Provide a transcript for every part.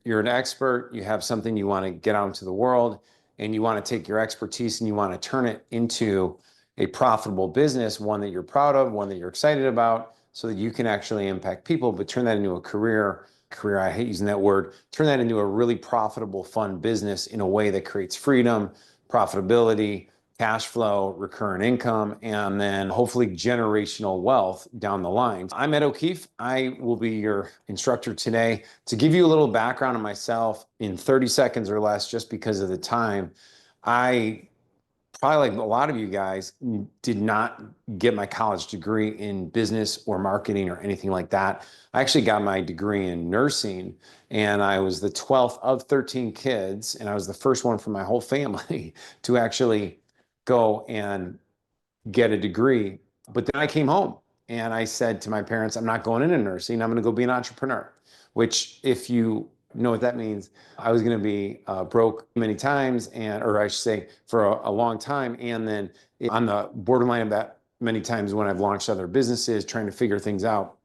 you're an expert, you have something you want to get out into the world, and you want to take your expertise and you want to turn it into a profitable business, one that you're proud of, one that you're excited about, so that you can actually impact people, but turn that into a career, I hate using that word, turn that into a really profitable, fun business in a way that creates freedom, profitability, cash flow, recurrent income, and then hopefully generational wealth down the line. I'm Ed O'Keefe. I will be your instructor today. To give you a little background on myself in 30 seconds or less, just because of the time, I probably like a lot of you guys did not get my college degree in business or marketing or anything like that. I actually got my degree in nursing, and I was the 12th of 13 kids, and I was the first one from my whole family to actually go and get a degree. But then I came home and I said to my parents, I'm not going into nursing. I'm going to go be an entrepreneur, which, if you know what that means, I was going to be broke many times, or I should say for a long time. And then on the borderline of that many times when I've launched other businesses, trying to figure things out.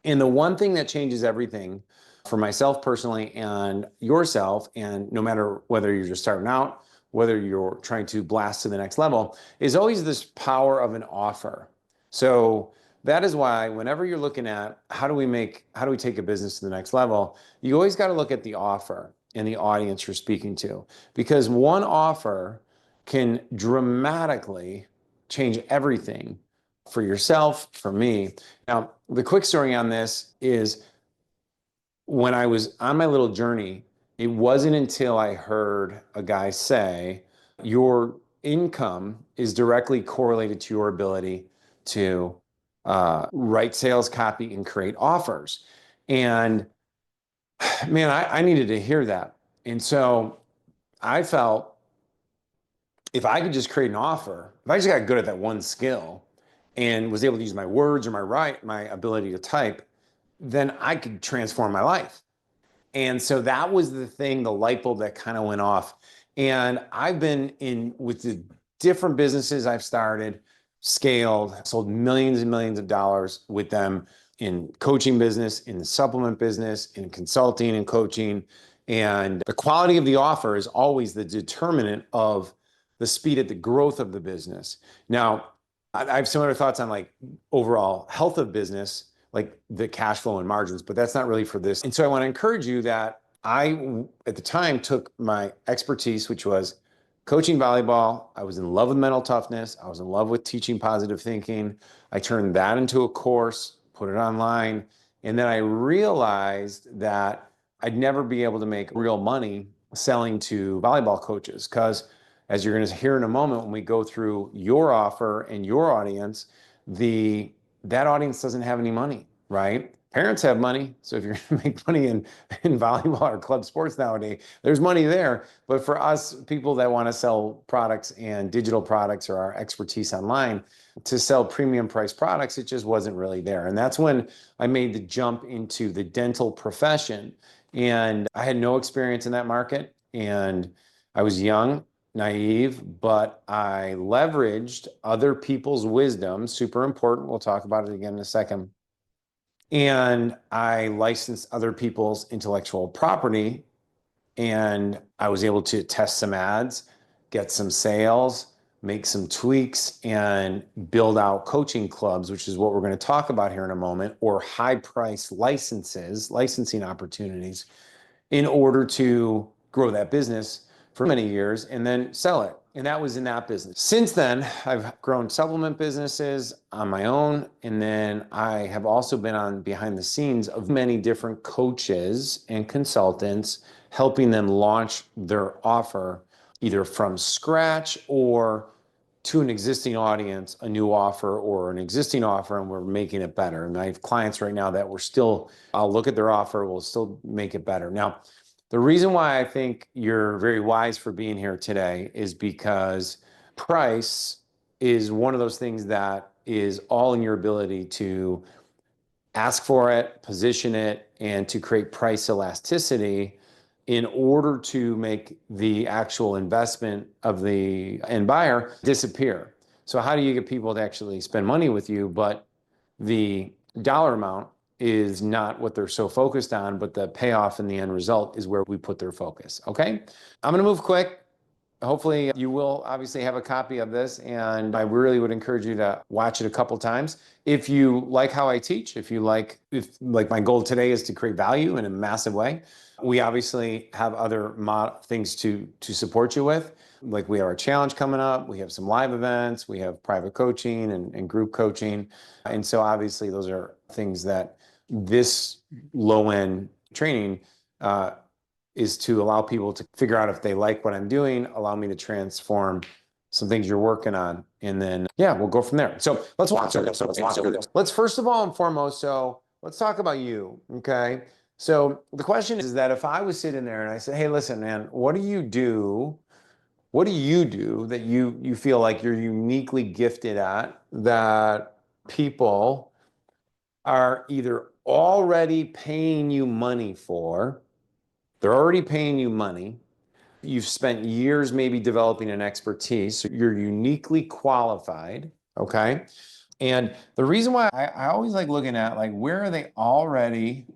And the one thing that changes everything for myself personally and yourself, and no matter whether you're just starting out, whether you're trying to blast to the next level, is always this power of an offer. So that is why whenever you're looking at how do we take a business to the next level, you always got to look at the offer and the audience you're speaking to, because one offer can dramatically change everything for yourself, for me. Now, the quick story on this is when I was on my little journey, it wasn't until I heard a guy say, your income is directly correlated to your ability to write sales copy and create offers. And man, I needed to hear that. And so I felt if I could just create an offer, if I just got good at that one skill and was able to use my words or my ability to type, then I could transform my life. And so that was the thing, the light bulb that kind of went off. And I've been in with the different businesses I've started, scaled, sold millions and millions of dollars with them in coaching business, in the supplement business, in consulting and coaching. And the quality of the offer is always the determinant of the speed at the growth of the business. Now, I have similar thoughts on like overall health of business, like the cash flow and margins, but that's not really for this. And so I want to encourage you that I, at the time, took my expertise, which was coaching volleyball. I was in love with mental toughness. I was in love with teaching positive thinking. I turned that into a course, put it online. And then I realized that I'd never be able to make real money selling to volleyball coaches, because as you're going to hear in a moment, when we go through your offer and your audience, that audience doesn't have any money, right? Parents have money. So if you're going to make money in volleyball or club sports nowadays, there's money there. But for us, people that want to sell products and digital products or our expertise online to sell premium price products, it just wasn't really there. And that's when I made the jump into the dental profession. And I had no experience in that market. And I was young, naive, but I leveraged other people's wisdom, super important. We'll talk about it again in a second. And I licensed other people's intellectual property, and I was able to test some ads, get some sales, make some tweaks, and build out coaching clubs, which is what we're going to talk about here in a moment, or high price licensing opportunities, in order to grow that business for many years and then sell it. And that was in that business. Since then, I've grown supplement businesses on my own. And then I have also been on behind the scenes of many different coaches and consultants, helping them launch their offer either from scratch or to an existing audience, a new offer or an existing offer, and we're making it better. And I have clients right now that I'll look at their offer, we'll still make it better. Now, the reason why I think you're very wise for being here today is because price is one of those things that is all in your ability to ask for it, position it, and to create price elasticity in order to make the actual investment of the end buyer disappear. So how do you get people to actually spend money with you, but the dollar amount is not what they're so focused on, but the payoff and the end result is where we put their focus. Okay. I'm going to move quick. Hopefully you will obviously have a copy of this, and I really would encourage you to watch it a couple times. If you like how I teach, if my goal today is to create value in a massive way, we obviously have other things to support you with. Like we have our challenge coming up, we have some live events, we have private coaching and group coaching. And so obviously those are things that this low end training is to allow people to figure out if they like what I'm doing, allow me to transform some things you're working on. And then, yeah, we'll go from there. So let's walk through this. Let's first of all and foremost, so let's talk about you, okay? So the question is that if I was sitting there and I said, hey, listen, man, what do you do? What do you do that you feel like you're uniquely gifted at that people are either already paying you money for? They're already paying you money. You've spent years maybe developing an expertise. So you're uniquely qualified, okay? And the reason why I always like looking at like where are they already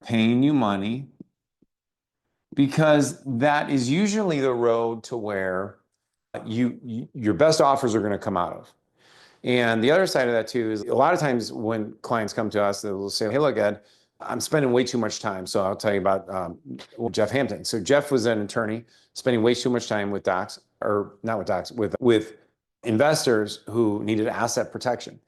paying you money? Because that is usually the road to where your best offers are going to come out of. And the other side of that too is a lot of times when clients come to us, they'll say, hey, look, Ed, I'm spending way too much time. So I'll tell you about Jeff Hampton. So Jeff was an attorney spending way too much time with docs, or not with docs, with investors who needed asset protection.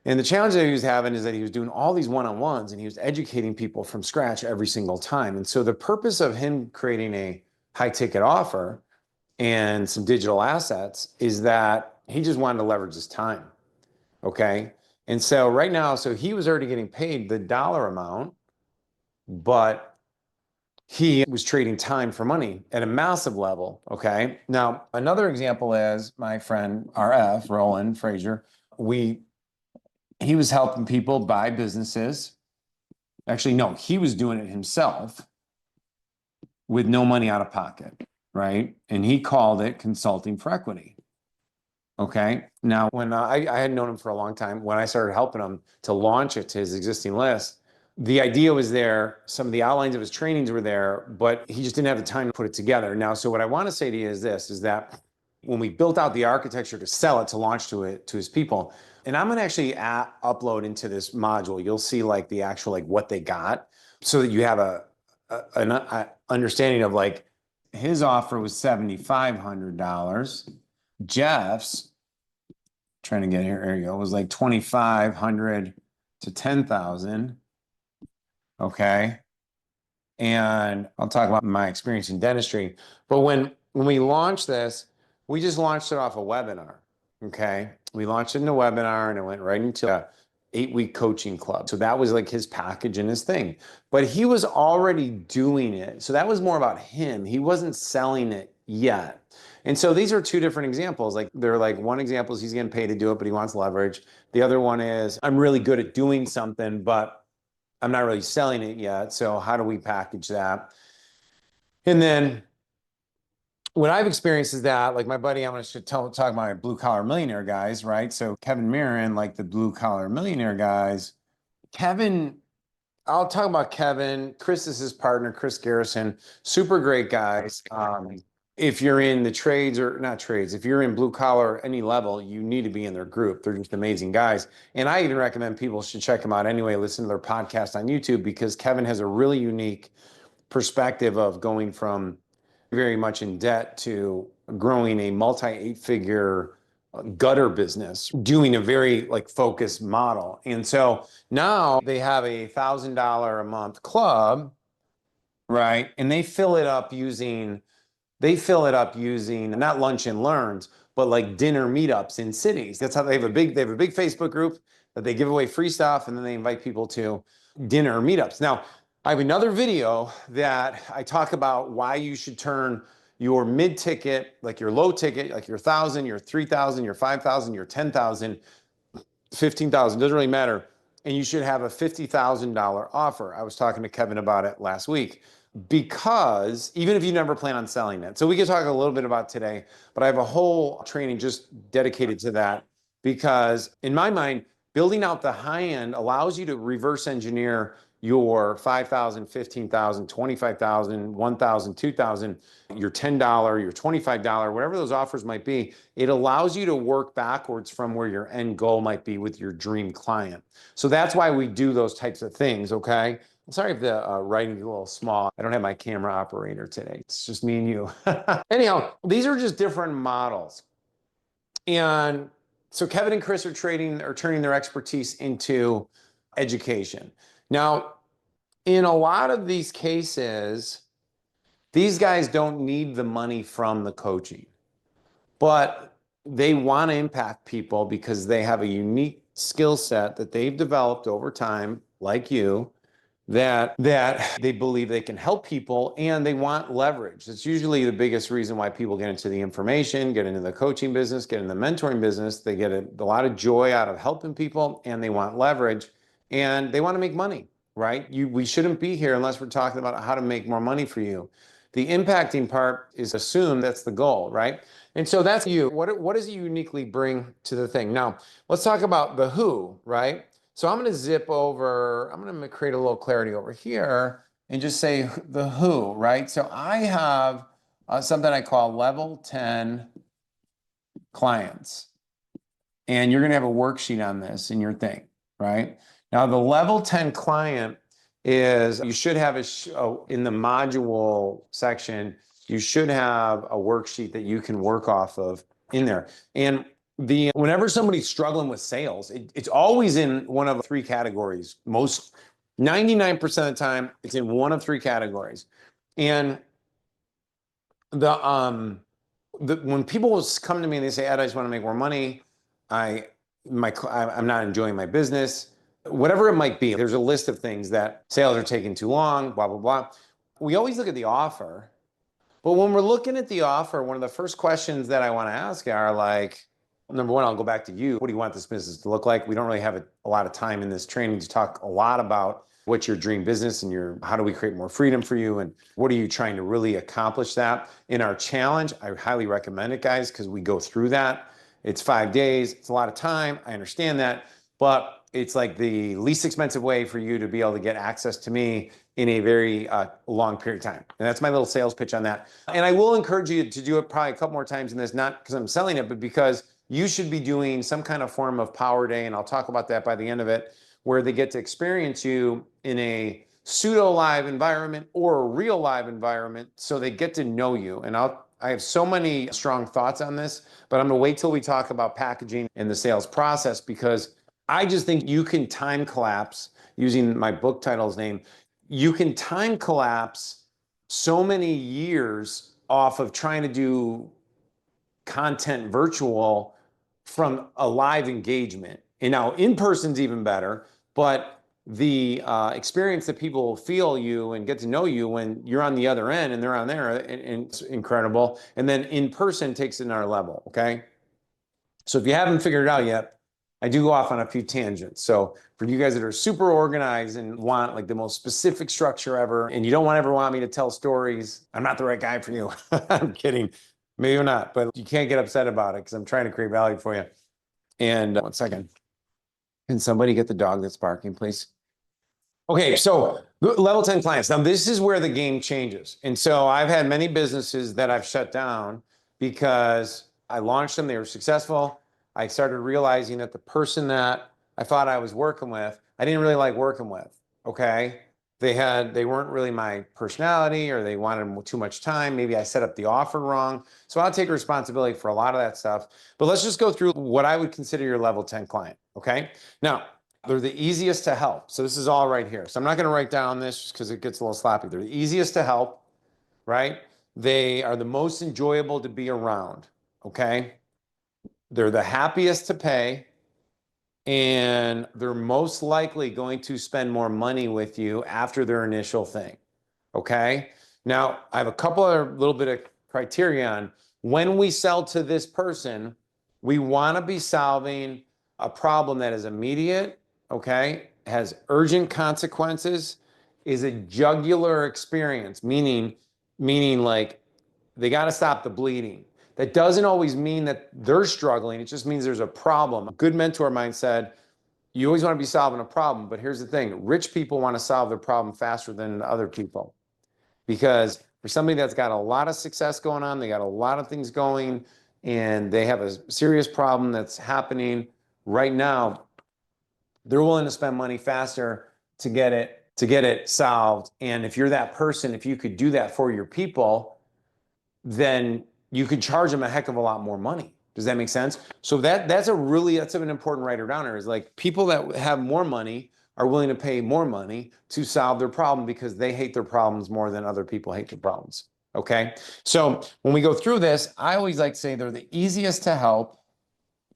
And the challenge that he was having is that he was doing all these one-on-ones and he was educating people from scratch every single time. And so the purpose of him creating a high ticket offer and some digital assets is that he just wanted to leverage his time. Okay. And so right now, so he was already getting paid the dollar amount, but he was trading time for money at a massive level. Okay. Now, another example is my friend RF, Roland Frazier. He was helping people buy businesses. Actually, no, he was doing it himself with no money out of pocket. Right. And he called it consulting for equity. Okay. Now, when I had known him for a long time, when I started helping him to launch it to his existing list, the idea was there. Some of the outlines of his trainings were there, but he just didn't have the time to put it together. Now, so what I want to say to you is this, is that when we built out the architecture to sell it, to launch to his people, and I'm going to actually upload into this module, you'll see like the actual, like what they got so that you have an understanding of like his offer was $7,500. Jeff's, trying to get here, there you go, was like 2,500 to 10,000. Okay. And I'll talk about my experience in dentistry. But when we launched this, we just launched it off a webinar. Okay. We launched it in a webinar and it went right into a 8-week coaching club. So that was like his package and his thing. But he was already doing it. So that was more about him. He wasn't selling it yet. And so these are two different examples. Like they're like, one example is he's getting paid to do it, but he wants leverage. The other one is I'm really good at doing something, but I'm not really selling it yet. So how do we package that? And then what I've experienced is that, like my buddy, I'm going to talk about my blue collar millionaire guys, right? So Kevin Mirren, like the blue collar millionaire guys, Kevin, I'll talk about Kevin. Chris is his partner, Chris Garrison, super great guys. If you're in the trades or not trades, if you're in blue collar, any level, you need to be in their group. They're just amazing guys. And I even recommend people should check them out anyway, listen to their podcast on YouTube, because Kevin has a really unique perspective of going from very much in debt to growing a multi-8-figure gutter business, doing a very like focused model. And so now they have a $1,000 a month club, right? And they fill it up using not lunch and learns, but like dinner meetups in cities. That's how they have a big Facebook group that they give away free stuff, and then they invite people to dinner meetups. Now, I have another video that I talk about why you should turn your mid-ticket, like your low ticket, like your 1,000, your 3,000, your 5,000, your 10,000, 15,000, doesn't really matter. And you should have a $50,000 offer. I was talking to Kevin about it last week, because even if you never plan on selling it. So we could talk a little bit about today, but I have a whole training just dedicated to that, because in my mind, Building out the high end allows you to reverse engineer your 5,000, 15,000, 25,000, 1,000, 2,000, your $10, your $25, whatever those offers might be. It allows you to work backwards from where your end goal might be with your dream client. So that's why we do those types of things, okay? I'm sorry if the writing is a little small. I don't have my camera operator today. It's just me and you. Anyhow, these are just different models. And so Kevin and Chris are turning their expertise into education. Now, in a lot of these cases, these guys don't need the money from the coaching, but they want to impact people because they have a unique skill set that they've developed over time, like you, that they believe they can help people, and they want leverage. It's usually the biggest reason why people get into the information, get into the coaching business, get into the mentoring business. They get a lot of joy out of helping people, and they want leverage, and they want to make money, right? We shouldn't be here unless we're talking about how to make more money for you. The impacting part is assumed that's the goal, right? And so that's you. What does it uniquely bring to the thing? Now, let's talk about the who, right? So I'm going to zip over, I'm going to create a little clarity over here and just say the who, right? So I have something I call level 10 clients. And you're going to have a worksheet on this in your thing, right? Now, the level 10 client is, you should have in the module section, you should have a worksheet that you can work off of in there. And whenever somebody's struggling with sales, it's always in one of three categories. 99% of the time, it's in one of three categories. And when people come to me and they say, Ed, I just want to make more money, I'm not enjoying my business, whatever it might be, there's a list of things that sales are taking too long, blah, blah, blah. We always look at the offer. But when we're looking at the offer, one of the first questions that I want to ask are like, number one, I'll go back to you. What do you want this business to look like? We don't really have a lot of time in this training to talk a lot about what's your dream business and how do we create more freedom for you, and what are you trying to really accomplish that. In our challenge, I highly recommend it, guys, because we go through that. It's 5 days. It's a lot of time. I understand that. But it's like the least expensive way for you to be able to get access to me in a very long period of time. And that's my little sales pitch on that. And I will encourage you to do it probably a couple more times in this, not because I'm selling it, but because you should be doing some kind of form of power day. And I'll talk about that by the end of it, where they get to experience you in a pseudo live environment or a real live environment. So they get to know you. And I have so many strong thoughts on this, but I'm going to wait till we talk about packaging and the sales process, because I just think you can time collapse, using my book title's name, you can time collapse so many years off of trying to do content virtual from a live engagement. And now in person's even better, but the experience that people feel you and get to know you when you're on the other end and they're on there, and it's incredible. And then in person takes it another level, okay? So if you haven't figured it out yet, I do go off on a few tangents. So for you guys that are super organized and want like the most specific structure ever, and you don't ever want me to tell stories, I'm not the right guy for you. I'm kidding. Maybe you're not, but you can't get upset about it because I'm trying to create value for you. And one second. Can somebody get the dog that's barking, please? Okay, so level 10 clients. Now, this is where the game changes. And so I've had many businesses that I've shut down because I launched them, they were successful. I started realizing that the person that I thought I was working with, I didn't really like working with, okay? They weren't really my personality, or they wanted too much time. Maybe I set up the offer wrong. So I'll take responsibility for a lot of that stuff. But let's just go through what I would consider your level 10 client, okay? Now, they're the easiest to help. So this is all right here. So I'm not going to write down this just because it gets a little sloppy. They're the easiest to help, right? They are the most enjoyable to be around, okay? They're the happiest to pay, and they're most likely going to spend more money with you after their initial thing, okay? Now, I have a couple of little bit of criteria on when we sell to this person. We want to be solving a problem that is immediate, okay, has urgent consequences, is a jugular experience, meaning like they got to stop the bleeding. That doesn't always mean that they're struggling. It just means there's a problem. A good mentor of mine said, you always want to be solving a problem, but here's the thing. Rich people want to solve their problem faster than other people. Because for somebody that's got a lot of success going on, they got a lot of things going, and they have a serious problem that's happening right now, they're willing to spend money faster to get it solved. And if you're that person, if you could do that for your people, then you could charge them a heck of a lot more money. Does that make sense? So that's an important writer downer is like people that have more money are willing to pay more money to solve their problem because they hate their problems more than other people hate their problems. Okay. So when we go through this, I always like to say they're the easiest to help.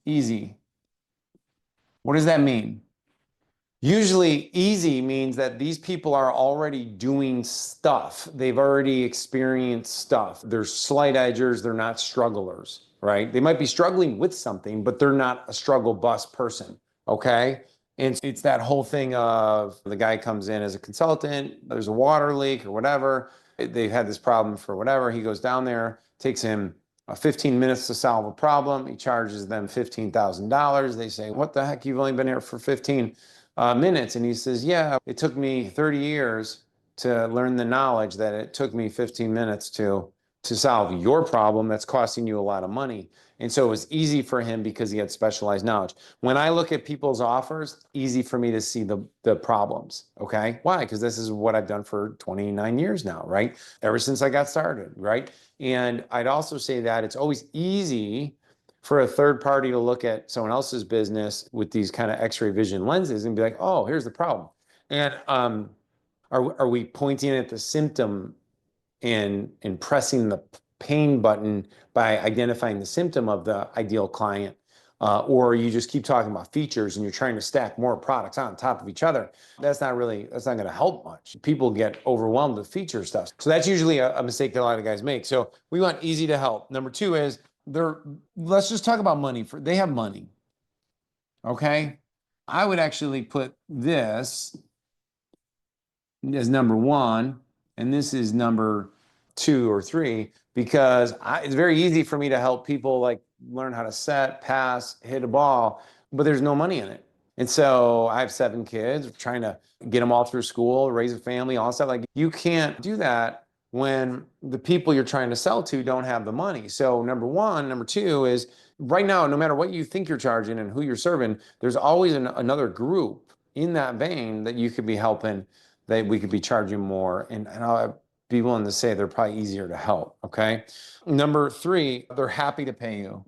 Easy. What does that mean? Usually easy means that these people are already doing stuff. They've already experienced stuff. They're slight edgers. They're not strugglers, right? They might be struggling with something, but they're not a struggle bus person, okay? And it's that whole thing of the guy comes in as a consultant, there's a water leak or whatever. They've had this problem for whatever. He goes down there, takes him 15 minutes to solve a problem. He charges them $15,000. They say, what the heck? You've only been here for 15 minutes. And he says, yeah, it took me 30 years to learn the knowledge that it took me 15 minutes to solve your problem that's costing you a lot of money. And so it was easy for him because he had specialized knowledge. When I look at people's offers, easy for me to see the problems. Okay. Why? Because this is what I've done for 29 years now, right? Ever since I got started, right? And I'd also say that it's always easy for a third party to look at someone else's business with these kind of X-ray vision lenses and be like, oh, here's the problem. And are we pointing at the symptom and pressing the pain button by identifying the symptom of the ideal client? Or you just keep talking about features and you're trying to stack more products on top of each other. That's not going to help much. People get overwhelmed with feature stuff. So that's usually a mistake that a lot of guys make. So we want easy to help. Number two is let's just talk about money. They have money. Okay. I would actually put this as number one, and this is number two or three, because it's very easy for me to help people like learn how to set, pass, hit a ball, but there's no money in it. And so I have 7 kids, trying to get them all through school, raise a family, all that stuff. Like you can't do that when the people you're trying to sell to don't have the money. So number one, number two is right now, no matter what you think you're charging and who you're serving, there's always another group in that vein that you could be helping, that we could be charging more. And I'll be willing to say they're probably easier to help. Okay. Number three, they're happy to pay you.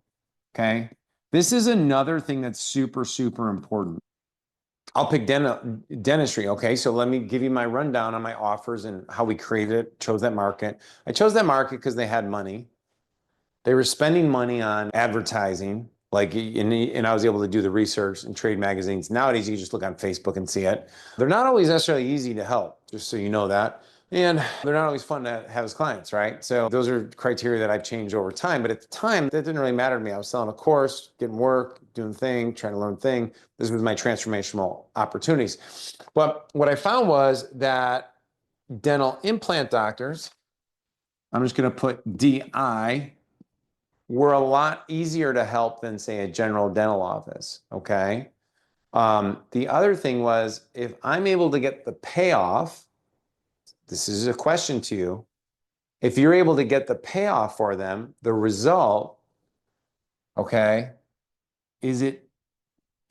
Okay. This is another thing that's super, super important. I'll pick dentistry. Okay. So let me give you my rundown on my offers and how we created it, chose that market. I chose that market because they had money. They were spending money on advertising. And I was able to do the research and trade magazines. Nowadays, you can just look on Facebook and see it. They're not always necessarily easy to help, just so you know that. And they're not always fun to have as clients, right? So those are criteria that I've changed over time. But at the time, that didn't really matter to me. I was selling a course, getting work, doing thing, trying to learn thing. This was my transformational opportunities. But what I found was that dental implant doctors, I'm just going to put DI, were a lot easier to help than, say, a general dental office, okay? The other thing was, if I'm able to get the payoff, this is a question to you, if you're able to get the payoff for them, the result, okay, is it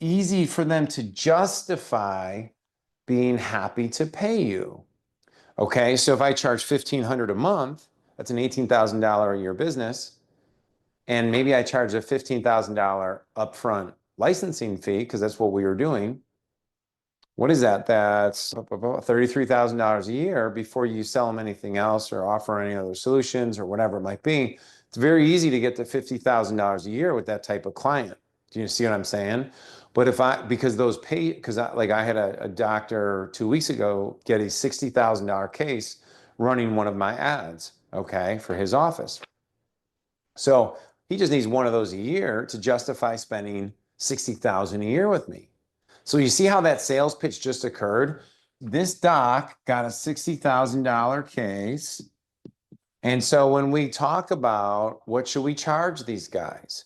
easy for them to justify being happy to pay you? Okay, so if I charge $1,500 a month, that's an $18,000 a year business. And maybe I charge a $15,000 upfront licensing fee because that's what we were doing. What is that? That's $33,000 a year before you sell them anything else or offer any other solutions or whatever it might be. It's very easy to get to $50,000 a year with that type of client. Do you see what I'm saying? But because those pay, because I had a doctor 2 weeks ago get a $60,000 case running one of my ads, okay, for his office. So he just needs one of those a year to justify spending $60,000 a year with me. So you see how that sales pitch just occurred? This doc got a $60,000 case. And so when we talk about what should we charge these guys?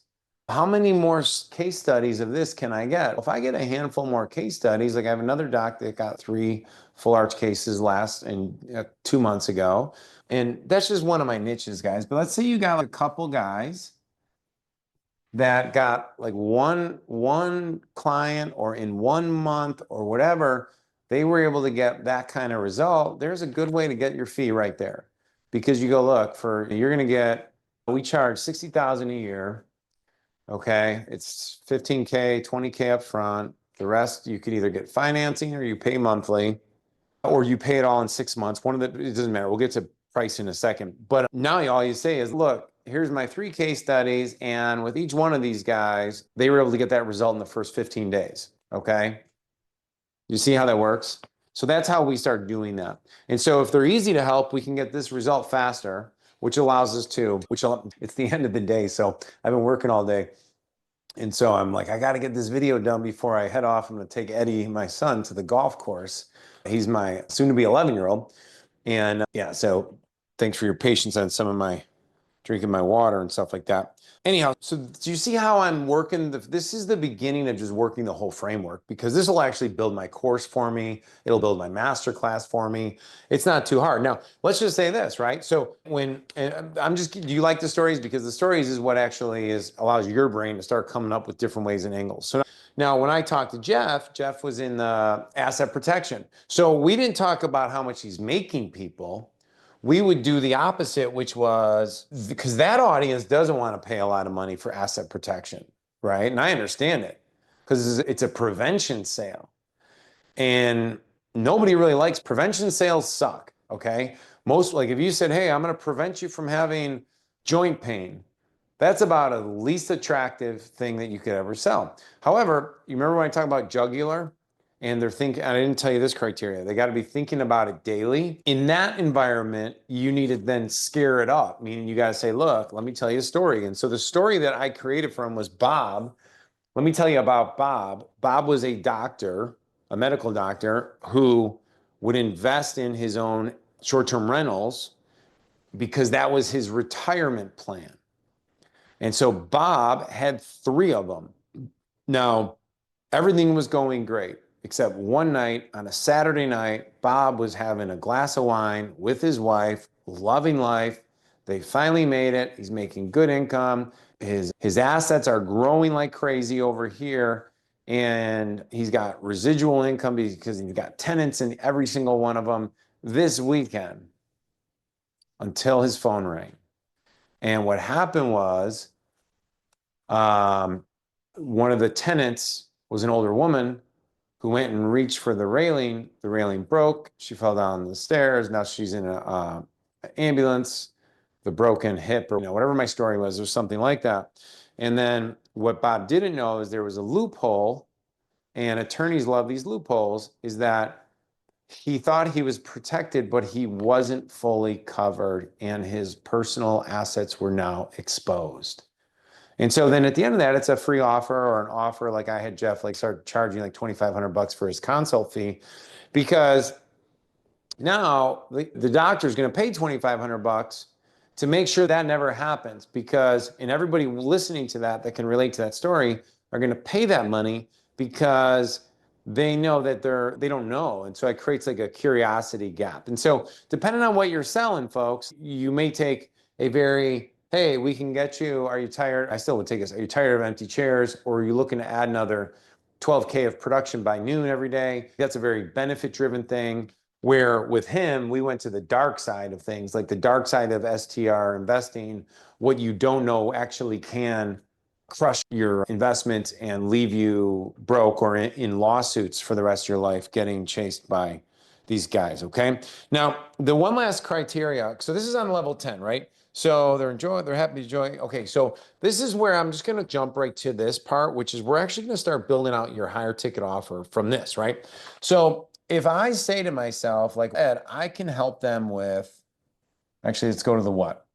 How many more case studies of this can I get? If I get a handful more case studies, like I have another doc that got 3 full arch cases last and 2 months ago. And that's just one of my niches, guys. But let's say you got like a couple guys that got like one client, or in 1 month or whatever, they were able to get that kind of result. There's a good way to get your fee right there. Because you go, look, you're gonna get, we charge 60,000 a year. Okay, it's 15K, 20K up front. The rest you could either get financing or you pay monthly, or you pay it all in 6 months. It doesn't matter. We'll get to price in a second. But now all you say is, look, here's my 3 case studies. And with each one of these guys, they were able to get that result in the first 15 days. Okay. You see how that works? So that's how we start doing that. And so if they're easy to help, we can get this result faster, which allows us to, it's the end of the day. So I've been working all day. And so I'm like, I got to get this video done before I head off. I'm going to take Eddie, my son, to the golf course. He's my soon to be 11-year-old. And yeah, so thanks for your patience on some of my drinking my water and stuff like that. Anyhow, so do you see how I'm working? This is the beginning of just working the whole framework, because this will actually build my course for me. It'll build my masterclass for me. It's not too hard. Now, let's just say this, right? So do you like the stories? Because the stories is what actually allows your brain to start coming up with different ways and angles. So now when I talked to Jeff was in the asset protection. So we didn't talk about how much he's making people. We would do the opposite, which was, because that audience doesn't want to pay a lot of money for asset protection, right? And I understand it, because it's a prevention sale. And nobody really likes prevention sales. Suck, okay? Like if you said, hey, I'm going to prevent you from having joint pain, that's about the least attractive thing that you could ever sell. However, you remember when I talked about jugular? And they're thinking, I didn't tell you this criteria, they got to be thinking about it daily. In that environment, you need to then scare it up, meaning you got to say, look, let me tell you a story. And so the story that I created from was Bob. Let me tell you about Bob. Bob was a doctor, a medical doctor, who would invest in his own short-term rentals because that was his retirement plan. And so Bob had 3 of them. Now, everything was going great, except one night on a Saturday night, Bob was having a glass of wine with his wife, loving life. They finally made it. He's making good income. His assets are growing like crazy over here. And he's got residual income because he's got tenants in every single one of them this weekend, until his phone rang. And what happened was, one of the tenants was an older woman who went and reached for the railing. The railing broke. She fell down the stairs. Now she's in an ambulance, the broken hip, or whatever my story was, or something like that. And then what Bob didn't know is there was a loophole, and attorneys love these loopholes, is that he thought he was protected, but he wasn't fully covered, and his personal assets were now exposed. And so then at the end of that, it's a free offer, or an offer like I had Jeff start charging like $2,500 for his consult fee, because now the doctor is going to pay $2,500 to make sure that never happens. And everybody listening to that can relate to that story are going to pay that money, because they know that they don't know. And so it creates like a curiosity gap. And so depending on what you're selling, folks, you may take a very, hey, we can get you, are you tired? I still would take this. Are you tired of empty chairs? Or are you looking to add another 12K of production by noon every day? That's a very benefit driven thing. Where with him, we went to the dark side of things, like the dark side of STR investing. What you don't know actually can crush your investment and leave you broke or in lawsuits for the rest of your life, getting chased by these guys, okay? Now, the one last criteria, so this is on level 10, right? So they're happy to join. Okay, so this is where I'm just gonna jump right to this part, which is we're actually gonna start building out your higher ticket offer from this, right? So if I say to myself, like, Ed, I can help them with, actually, let's go to the what.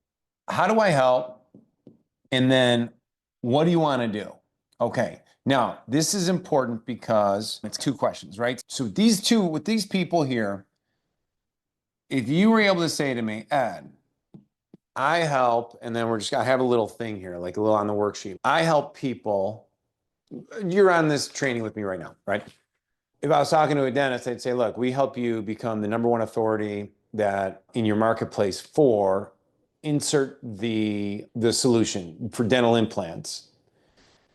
How do I help? And then what do you want to do? Okay. Now, this is important because it's 2 questions, right? So with these people here, if you were able to say to me, Ed, I help, and then I have a little thing here, like a little on the worksheet. I help people. You're on this training with me right now, right? If I was talking to a dentist, I'd say, look, we help you become the number one authority that in your marketplace for insert the solution for dental implants.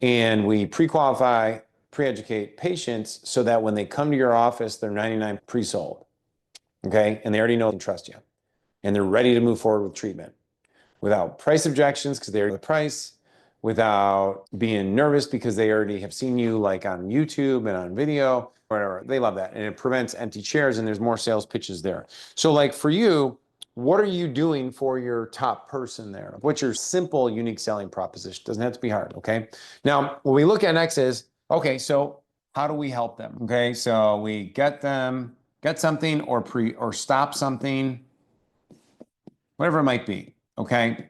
And we pre-qualify, pre-educate patients so that when they come to your office, they're 99 pre-sold. Okay. And they already know and trust you. And they're ready to move forward with treatment without price objections because they're the price, without being nervous because they already have seen you like on YouTube and on video, whatever. They love that. And it prevents empty chairs and there's more sales pitches there. So like for you, what are you doing for your top person there? What's your simple, unique selling proposition? Doesn't have to be hard, okay? Now, what we look at next is, okay, so how do we help them? Okay, so we get something or stop something, whatever it might be, okay?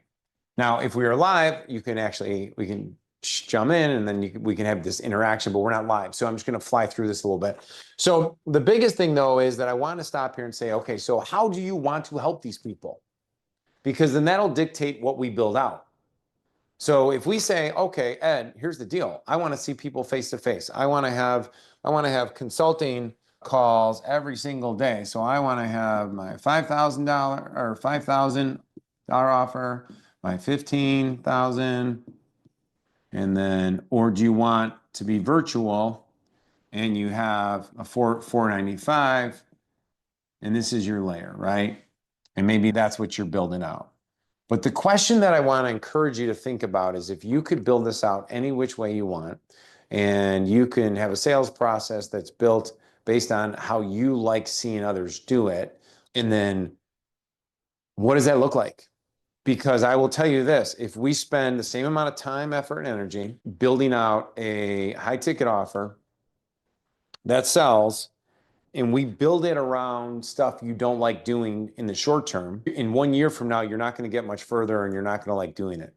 Now, if we are live, we can jump in and then we can have this interaction, but we're not live. So I'm just going to fly through this a little bit. So the biggest thing though is that I want to stop here and say, okay, so how do you want to help these people? Because then that'll dictate what we build out. So if we say, okay, Ed, here's the deal. I want to see people face to face. I want to have consulting calls every single day. So I want to have my $5,000 offer, my 15,000, and then, or do you want to be virtual and you have a 495 and this is your layer, right? And maybe that's what you're building out. But the question that I want to encourage you to think about is if you could build this out any which way you want, and you can have a sales process that's built based on how you like seeing others do it, and then what does that look like? Because I will tell you this, if we spend the same amount of time, effort, and energy building out a high ticket offer that sells, and we build it around stuff you don't like doing in the short term, in 1 year from now, you're not going to get much further and you're not going to like doing it.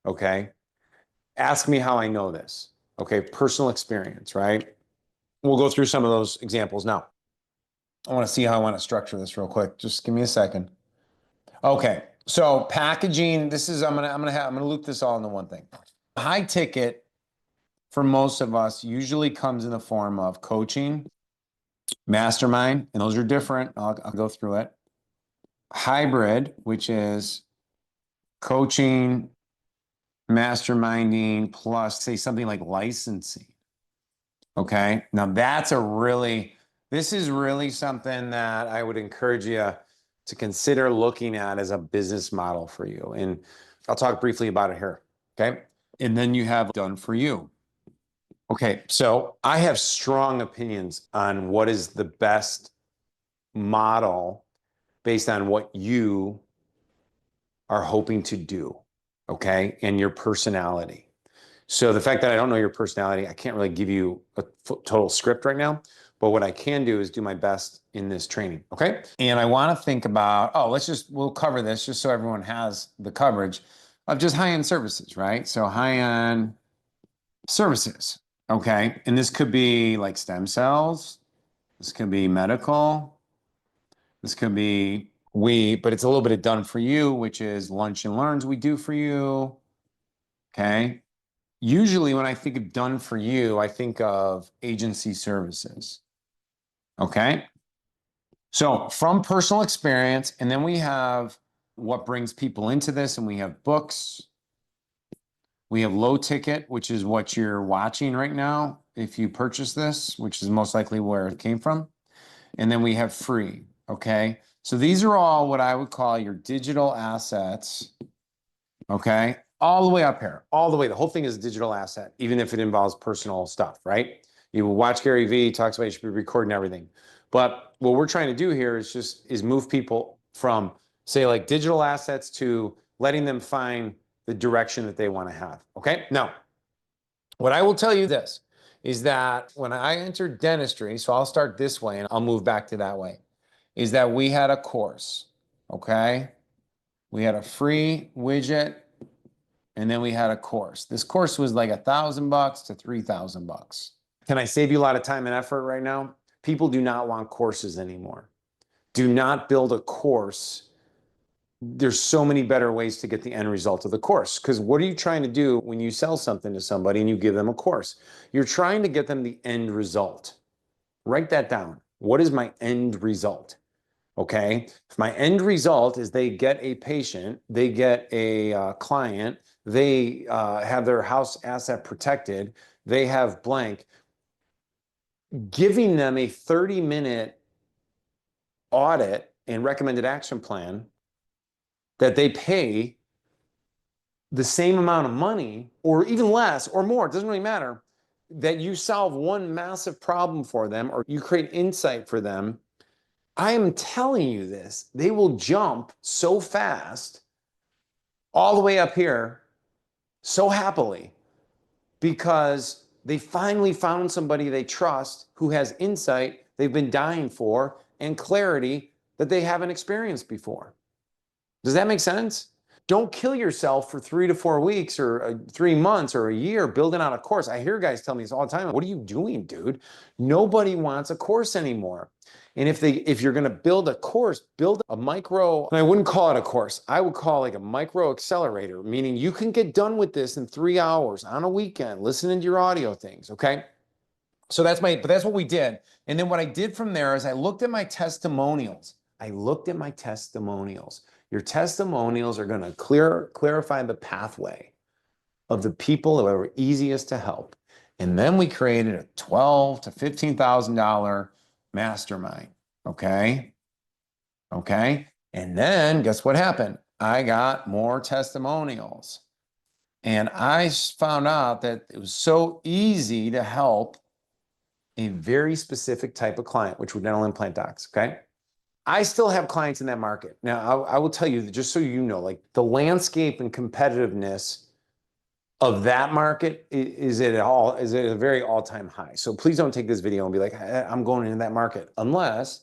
Okay. Ask me how I know this. Okay. Personal experience, right? We'll go through some of those examples now. I want to see how I want to structure this real quick. Just give me a second. Okay. So packaging, I'm gonna loop this all into one thing. High ticket for most of us usually comes in the form of coaching, mastermind, and those are different. I'll go through it. Hybrid, which is coaching, masterminding, plus say something like licensing. Okay. Now this is really something that I would encourage you to consider looking at as a business model for you. And I'll talk briefly about it here. Okay. And then you have done for you. Okay. So I have strong opinions on what is the best model based on what you are hoping to do. Okay. And your personality. So the fact that I don't know your personality, I can't really give you a total script right now. But what I can do is do my best in this training. Okay. And I want to think about, we'll cover this just so everyone has the coverage of just high-end services, right? So high-end services. Okay. And this could be like stem cells. This could be medical. This could be but it's a little bit of done for you, which is lunch and learns we do for you. Okay. Usually when I think of done for you, I think of agency services. Okay. So from personal experience, and then we have what brings people into this, and we have books. We have low ticket, which is what you're watching right now if you purchase this, which is most likely where it came from. And then we have free. Okay. So these are all what I would call your digital assets. Okay. All the way up here, all the way. The whole thing is a digital asset, even if it involves personal stuff, right? You will watch Gary Vee talks about you should be recording everything. But what we're trying to do here is move people from, say, like digital assets to letting them find the direction that they want to have. Okay. Now, what I will tell you this is that when I entered dentistry, so I'll start this way and I'll move back to that way, is that we had a course. Okay. We had a free widget. And then we had a course. This course was like $1,000 to $3,000. Can I save you a lot of time and effort right now? People do not want courses anymore. Do not build a course there's so many better ways to get the end result of the course. Because what are you trying to do when you sell something to somebody and you give them a course? You're trying to get them the end result. Write that down. What is my end result? Okay. If my end result is they get a patient, they get a client, they have their house asset protected, they have blank, giving them a 30-minute audit and recommended action plan that they pay the same amount of money or even less or more, it doesn't really matter, that you solve one massive problem for them or you create insight for them. I am telling you this, they will jump so fast all the way up here so happily because they finally found somebody they trust who has insight they've been dying for and clarity that they haven't experienced before. Does that make sense? Don't kill yourself for 3 to 4 weeks or 3 months or a year building out a course. I hear guys tell me this all the time. What are you doing, dude? Nobody wants a course anymore. And if you're going to build a course, build a micro, and I wouldn't call it a course. I would call it like a micro accelerator, meaning you can get done with this in 3 hours on a weekend, listening to your audio things. Okay. So that's what we did. And then what I did from there is I looked at my testimonials. Your testimonials are going to clarify the pathway of the people who are easiest to help. And then we created a $12,000 to $15,000 mastermind. Okay. And then guess what happened? I got more testimonials. And I found out that it was so easy to help a very specific type of client, which were dental implant docs. Okay. I still have clients in that market. Now, I will tell you, just so you know, like the landscape and competitiveness of that market is at a very all-time high. So please don't take this video and be like, I'm going into that market, unless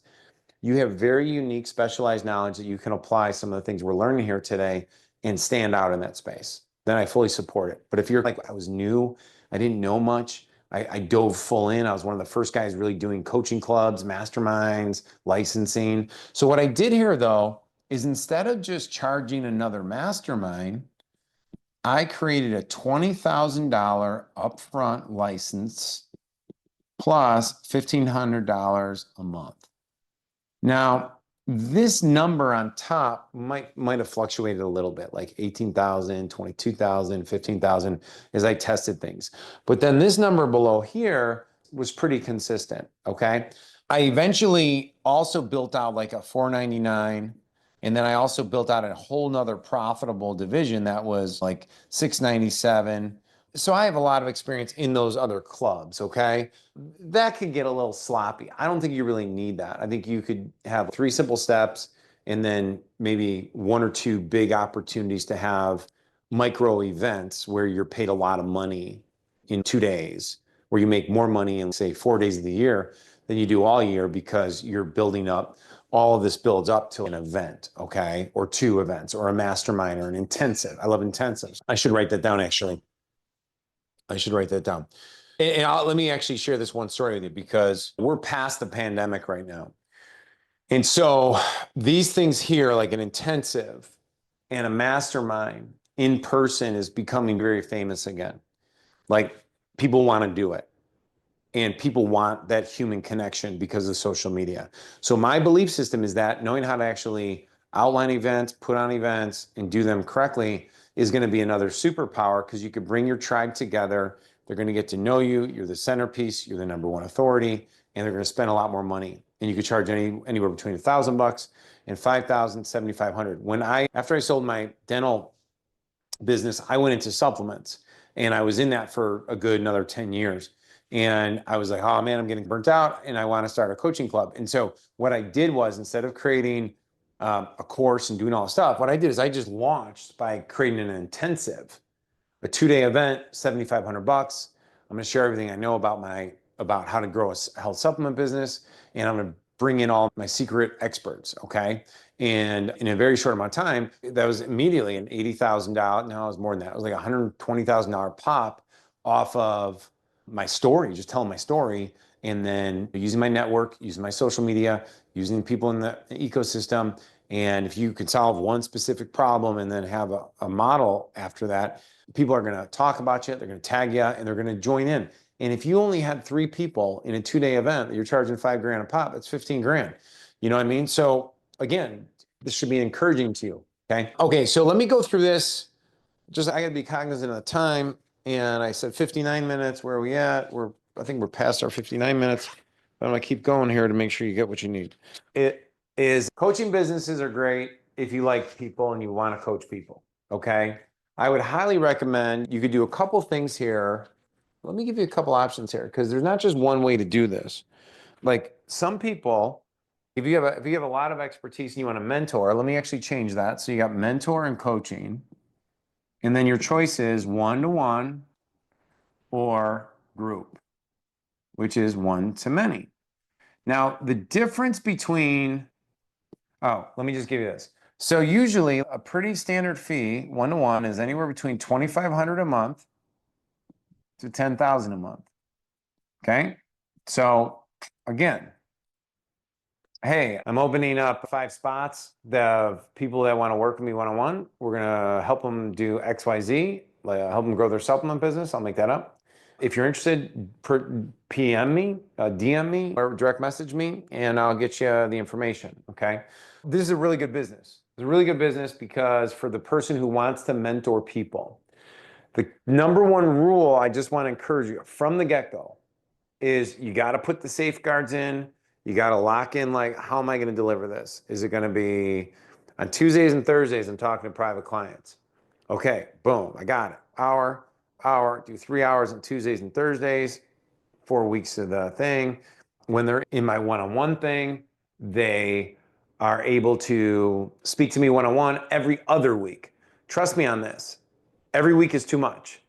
you have very unique, specialized knowledge that you can apply some of the things we're learning here today and stand out in that space. Then I fully support it. But if you're like, I was new, I didn't know much, I dove full in. I was one of the first guys really doing coaching clubs, masterminds, licensing. So what I did here though, is instead of just charging another mastermind, I created a $20,000 upfront license plus $1,500 a month. Now, this number on top might have fluctuated a little bit, like 18,000, 22,000, 15,000 as I tested things. But then this number below here was pretty consistent, okay? I eventually also built out like a $499, and then I also built out a whole nother profitable division that was like $697. So I have a lot of experience in those other clubs, okay? That could get a little sloppy. I don't think you really need that. I think you could have 3 simple steps and then maybe 1 or 2 big opportunities to have micro events where you're paid a lot of money in 2 days, where you make more money in, say, 4 days of the year than you do all year because you're building up. All of this builds up to an event, okay? Or 2 events, or a mastermind, or an intensive. I love intensives. I should write that down, actually. Let me actually share this one story with you, because we're past the pandemic right now. And so these things here, like an intensive and a mastermind in person, is becoming very famous again. Like, people want to do it. And people want that human connection because of social media. So my belief system is that knowing how to actually outline events, put on events, and do them correctly is going to be another superpower, because you could bring your tribe together. They're going to get to know you. You're the centerpiece. You're the #1 authority, and they're going to spend a lot more money. And you could charge anywhere between $1,000 and $5,000, $7,500. After I sold my dental business, I went into supplements, and I was in that for a good another 10 years. And I was like, oh man, I'm getting burnt out and I want to start a coaching club. And so what I did was, instead of creating a course and doing all the stuff, what I did is I just launched by creating an intensive, a 2-day event, $7,500. I'm going to share everything I know about how to grow a health supplement business. And I'm going to bring in all my secret experts. Okay. And in a very short amount of time, that was immediately an $80,000. No, it was more than that. It was like a $120,000 pop off of my story, just telling my story, and then using my network, using my social media, using people in the ecosystem, And if you can solve one specific problem and then have a model after that, people are going to talk about you, they're going to tag you, and they're going to join in. And if you only had 3 people in a 2-day event that you're charging $5,000 a pop, that's 15 grand. You know what I mean? So again, this should be encouraging to you. Okay. Okay. So let me go through this. Just, I got to be cognizant of the time. And I said 59 minutes. Where are we at? I think we're past our 59 minutes. But I'm going to keep going here to make sure you get what you need. It is coaching businesses are great if you like people and you want to coach people. Okay. I would highly recommend you could do a couple things here. Let me give you a couple options here because there's not just one way to do this. Like some people, if you have a lot of expertise and you want to mentor, let me actually change that. So you got mentor and coaching. And then your choice is one-to-one or group, which is one-to-many. Now, the difference between, let me just give you this. So usually a pretty standard fee, one-to-one, is anywhere between $2,500 a month to $10,000 a month. Okay? So again, hey, I'm opening up 5 spots. The people that want to work with me one-on-one, we're going to help them do XYZ, help them grow their supplement business. I'll make that up. If you're interested, PM me, DM me, or direct message me, and I'll get you the information, okay? This is a really good business. It's a really good business because for the person who wants to mentor people, the number one rule I just want to encourage you from the get-go is you got to put the safeguards in. You got to lock in, like, how am I going to deliver this? Is it going to be on Tuesdays and Thursdays, I'm talking to private clients. Okay, boom, I got it. Hour, do 3 hours on Tuesdays and Thursdays, 4 weeks of the thing. When they're in my one-on-one thing, they are able to speak to me one-on-one every other week. Trust me on this. Every week is too much.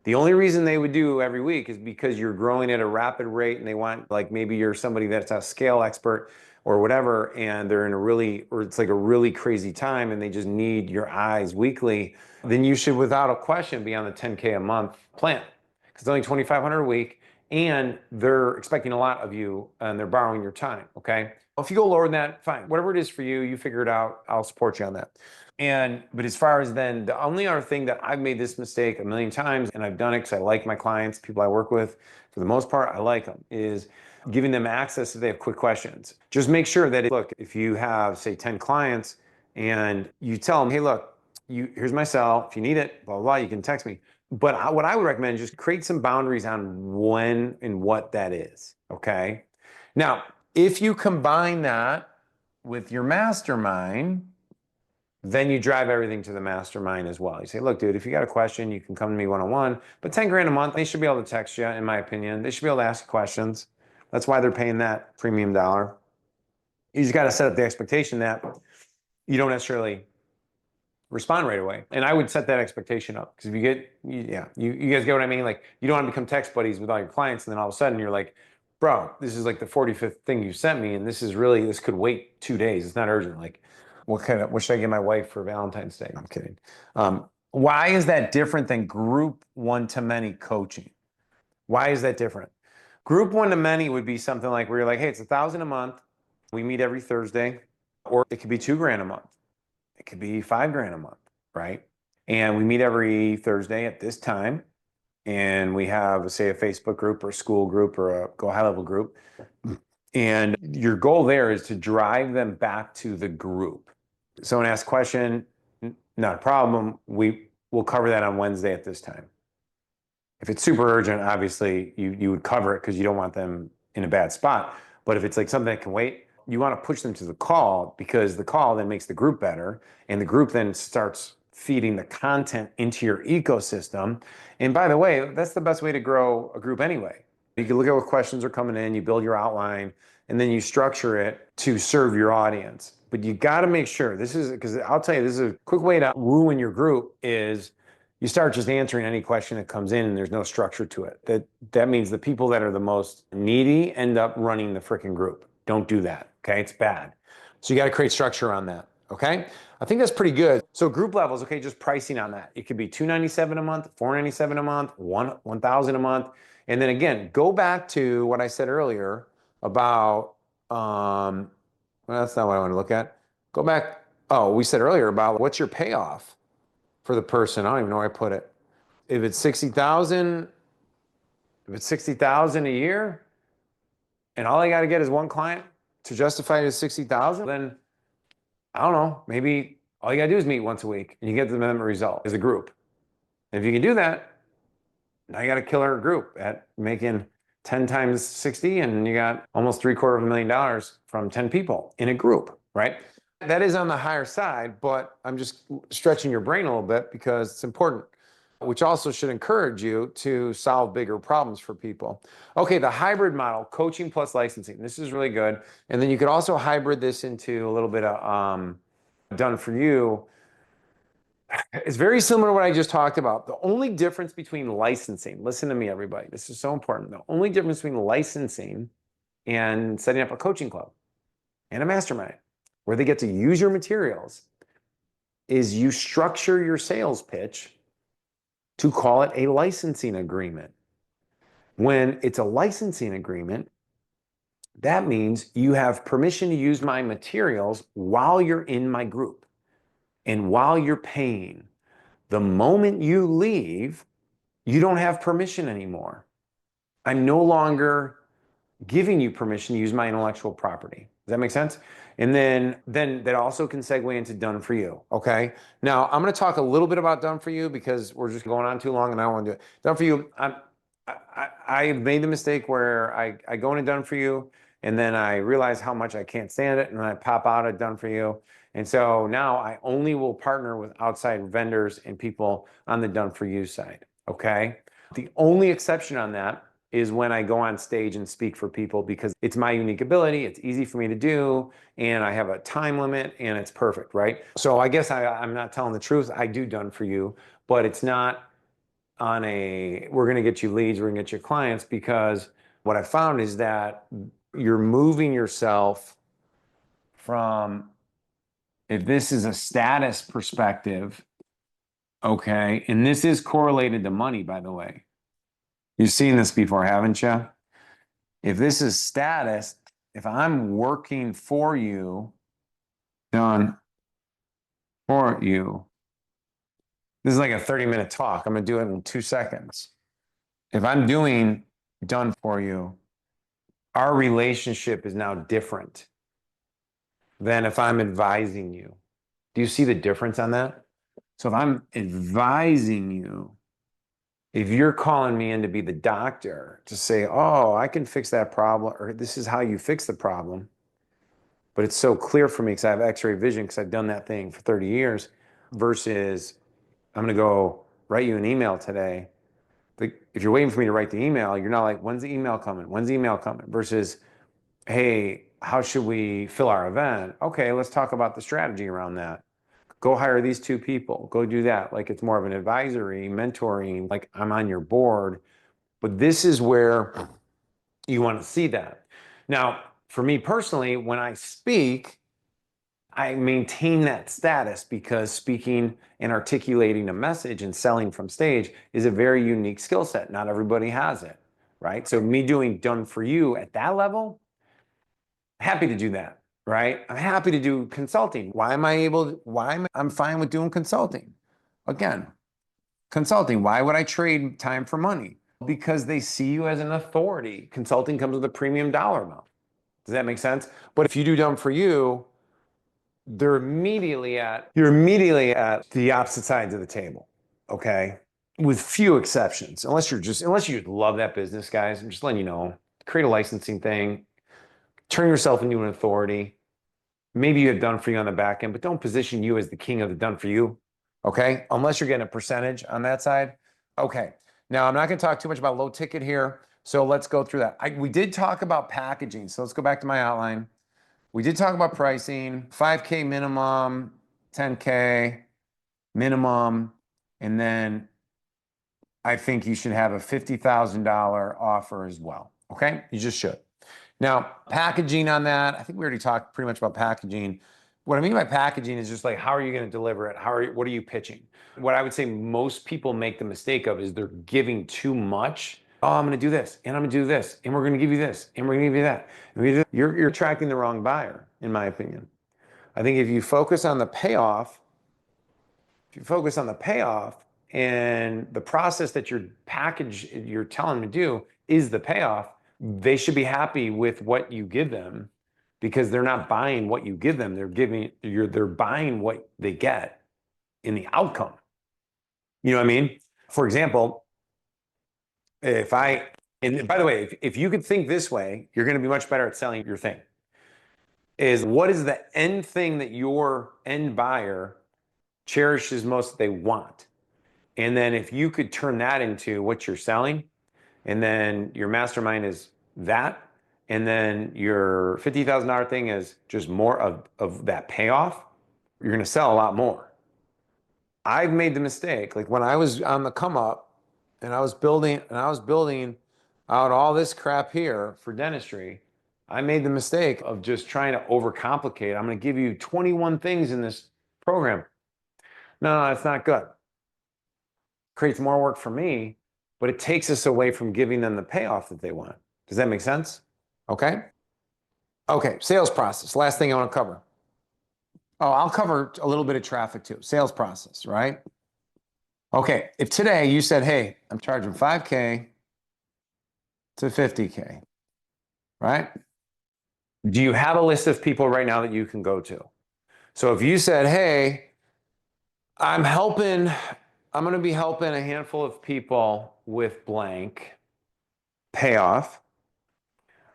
The only reason they would do every week is because you're growing at a rapid rate and they want, like, maybe you're somebody that's a scale expert or whatever, and they're in it's like a really crazy time and they just need your eyes weekly, then you should, without a question, be on the 10K a month plan. Because it's only 2,500 a week and they're expecting a lot of you and they're borrowing your time, okay? If you go lower than that, fine. Whatever it is for you, you figure it out. I'll support you on that. But as far as then, the only other thing that I've made this mistake a million times, and I've done it because I like my clients, people I work with, for the most part, I like them, is giving them access if they have quick questions. Just make sure that, look, if you have, say, 10 clients and you tell them, hey, look, here's my cell. If you need it, blah, blah, blah, you can text me. But what I would recommend is just create some boundaries on when and what that is, okay? Now, if you combine that with your mastermind, then you drive everything to the mastermind as well. You say, look, dude, if you got a question, you can come to me one-on-one, but 10 grand a month, they should be able to text you, in my opinion. They should be able to ask questions. That's why they're paying that premium dollar. You just got to set up the expectation that you don't necessarily respond right away. And I would set that expectation up because if you get, you guys get what I mean? Like, you don't want to become text buddies with all your clients and then all of a sudden you're like, bro, this is like the 45th thing you sent me and this could wait 2 days. It's not urgent. Like, what should I get my wife for Valentine's Day? I'm kidding. Why is that different than group one-to-many coaching? Why is that different? Group one-to-many would be something like where you're like, hey, it's $1,000 a month. We meet every Thursday, or it could be 2 grand a month. It could be 5 grand a month, right? And we meet every Thursday at this time. And we have, say, a Facebook group or a school group or a Go High Level group. And your goal there is to drive them back to the group. Someone asks a question, not a problem. We'll cover that on Wednesday at this time. If it's super urgent, obviously you would cover it because you don't want them in a bad spot. But if it's like something that can wait, you want to push them to the call because the call then makes the group better. And the group then starts feeding the content into your ecosystem. And by the way, that's the best way to grow a group anyway. You can look at what questions are coming in, you build your outline, and then you structure it to serve your audience. But you got to make sure, because I'll tell you, this is a quick way to ruin your group is you start just answering any question that comes in and there's no structure to it. That means the people that are the most needy end up running the freaking group. Don't do that, okay? It's bad. So you got to create structure on that, okay? I think that's pretty good. So group levels, okay, just pricing on that. It could be $297 a month, $497 a month, $1,000 a month. And then again, go back to what I said earlier about, well, that's not what I want to look at. Go back. Oh, we said earlier about what's your payoff for the person. I don't even know where I put it. If it's 60,000, if it's 60,000 a year, and all I got to get is one client to justify it as 60,000, then I don't know, maybe all you got to do is meet once a week and you get the minimum result as a group. And if you can do that, now you got a killer group at making 10 times 60 and you got almost $750,000 from 10 people in a group, right? That is on the higher side, but I'm just stretching your brain a little bit because it's important, which also should encourage you to solve bigger problems for people. Okay, the hybrid model, coaching plus licensing. This is really good. And then you could also hybrid this into a little bit of done for you. It's very similar to what I just talked about. The only difference between licensing, listen to me, everybody, this is so important. The only difference between licensing and setting up a coaching club and a mastermind where they get to use your materials is you structure your sales pitch to call it a licensing agreement. When it's a licensing agreement, that means you have permission to use my materials while you're in my group and while you're paying. The moment you leave, you don't have permission anymore. I'm no longer giving you permission to use my intellectual property. Does that make sense? And then that also can segue into done for you. Okay. Now I'm going to talk a little bit about done for you because we're just going on too long and I don't want to do it. Done for you. I made the mistake where I go into done for you and then I realize how much I can't stand it and then I pop out of done for you. And so now I only will partner with outside vendors and people on the done for you side. Okay. The only exception on that is when I go on stage and speak for people because it's my unique ability, it's easy for me to do, and I have a time limit and it's perfect, right? So I guess I'm not telling the truth. I do done for you, but it's not on a, we're gonna get you leads, we're gonna get you clients, because what I found is that you're moving yourself from, if this is a status perspective, okay, and this is correlated to money, by the way. You've seen this before, haven't you? If this is status, if I'm working for you, done for you, this is like a 30-minute talk. I'm going to do it in 2 seconds. If I'm doing done for you, our relationship is now different than if I'm advising you. Do you see the difference on that? So if I'm advising you, if you're calling me in to be the doctor to say, oh, I can fix that problem, or this is how you fix the problem, but it's so clear for me because I have x-ray vision because I've done that thing for 30 years, versus I'm going to go write you an email today. If you're waiting for me to write the email, you're not like, when's the email coming? When's the email coming? Versus, hey, how should we fill our event? Okay, let's talk about the strategy around that. Go hire these 2 people. Go do that. Like it's more of an advisory, mentoring, like I'm on your board. But this is where you want to see that. Now, for me personally, when I speak, I maintain that status because speaking and articulating a message and selling from stage is a very unique skill set. Not everybody has it, right? So me doing done for you at that level, happy to do that, right? I'm happy to do consulting. Why am I able to, I'm fine with doing consulting. Again, consulting, why would I trade time for money? Because they see you as an authority. Consulting comes with a premium dollar amount. Does that make sense? But if you do done for you, you're immediately at the opposite sides of the table. Okay. With few exceptions, unless you just love that business, guys. I'm just letting you know, create a licensing thing, turn yourself into an authority. Maybe you have done for you on the back end, but don't position you as the king of the done for you. Okay. Unless you're getting a percentage on that side. Okay. Now I'm not going to talk too much about low ticket here. So let's go through that. We did talk about packaging. So let's go back to my outline. We did talk about pricing, 5K minimum, 10K minimum, and then I think you should have a $50,000 offer as well. Okay, you just should. Now, packaging on that, I think we already talked pretty much about packaging. What I mean by packaging is just like, how are you going to deliver it? What are you pitching? What I would say most people make the mistake of is they're giving too much. Oh, I'm going to do this, and I'm going to do this, and we're going to give you this, and we're going to give you that. You're attracting the wrong buyer, in my opinion. I think if you focus on the payoff, and the process that your package you're telling them to do is the payoff, they should be happy with what you give them because they're not buying what you give them. They're buying what they get in the outcome. You know what I mean? For example, and by the way, if you could think this way, you're going to be much better at selling your thing. What is the end thing that your end buyer cherishes most that they want? And then if you could turn that into what you're selling, and then your mastermind is that, and then your $50,000 thing is just more of that payoff, you're going to sell a lot more. I've made the mistake, like when I was on the come up and I was building out all this crap here for dentistry, I made the mistake of just trying to overcomplicate. I'm going to give you 21 things in this program. No, that's not good. Creates more work for me, but it takes us away from giving them the payoff that they want. Does that make sense? Okay. Okay, sales process. Last thing I want to cover. Oh, I'll cover a little bit of traffic too. Sales process, right? Okay, if today you said, hey, I'm charging 5K to 50K, right? Do you have a list of people right now that you can go to? So if you said, hey, I'm going to be helping a handful of people with blank payoff.